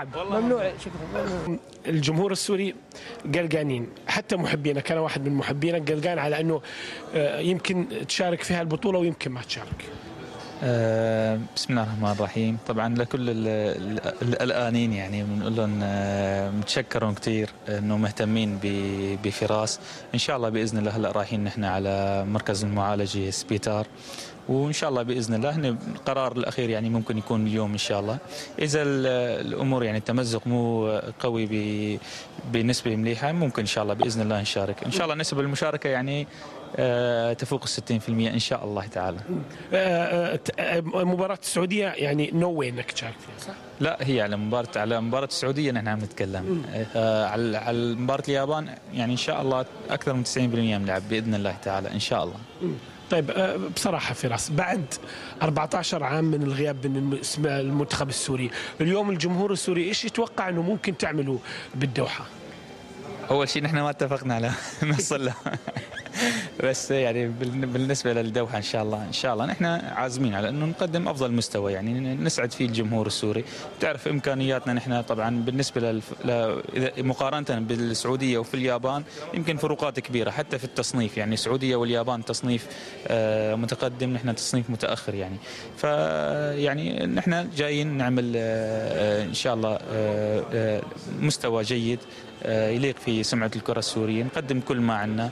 ممنوع. شكرا. الجمهور السوري قلقانين، حتى محبينا، كان واحد من محبينا قلقان على انه يمكن تشارك في هالبطوله ويمكن ما تشارك. بسم الله الرحمن الرحيم. طبعا لكل الآنين يعني بنقول لهم متشكرون كثير انه مهتمين بفراس. ان شاء الله باذن الله هلا رايحين نحن على مركز المعالجه سبيتار، وان شاء الله باذن الله هن القرار الاخير يعني ممكن يكون اليوم ان شاء الله. اذا الامور يعني التمزق مو قوي بنسبه مليحه ممكن ان شاء الله باذن الله نشارك. ان شاء الله نسب المشاركه يعني تفوق 60% ان شاء الله تعالى. مباراة السعودية يعني نو واي انك تشارك فيها، صح؟ لا، هي على مباراة السعودية نحن عم نتكلم. على مباراة اليابان يعني ان شاء الله اكثر من 90% بنلعب باذن الله تعالى ان شاء الله. طيب بصراحة فراس، بعد 14 عام من الغياب من المنتخب السوري، اليوم الجمهور السوري ايش يتوقع انه ممكن تعملوا بالدوحة؟ اول شيء نحن ما اتفقنا على نوصل له بس يعني بالنسبه للدوحه ان شاء الله نحن عازمين على انه نقدم افضل مستوى يعني نسعد فيه الجمهور السوري. بتعرف امكانياتنا نحن طبعا بالنسبه مقارنه بالسعوديه وفي اليابان يمكن فروقات كبيره حتى في التصنيف، يعني السعوديه واليابان تصنيف متقدم، نحن تصنيف متاخر يعني. فيعني نحن جايين نعمل ان شاء الله مستوى جيد يليق في سمعة الكرة السورية، نقدم كل ما عندنا،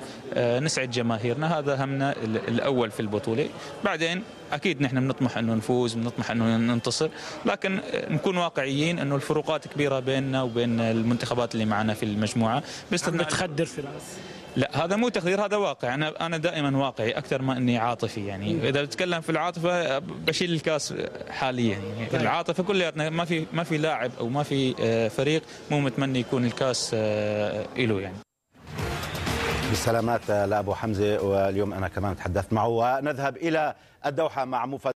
نسعد جماهيرنا، هذا همنا الأول في البطولة. بعدين أكيد نحن بنطمح أنه نفوز، بنطمح أنه ننتصر، لكن نكون واقعيين أنه الفروقات كبيرة بيننا وبين المنتخبات اللي معنا في المجموعة. باستثناء تخدر فراس. لا، هذا مو تخدير، هذا واقع. أنا دائما واقعي أكثر ما إني عاطفي يعني. إذا بتكلم في العاطفة بشيل الكاس حاليا يعني. العاطفة كلياتنا ما في لاعب أو ما في فريق مو متمني يكون الكاس له يعني. بالسلامات لأبو حمزة، واليوم أنا كمان تحدثت معه. ونذهب إلى الدوحة مع مفاجأة.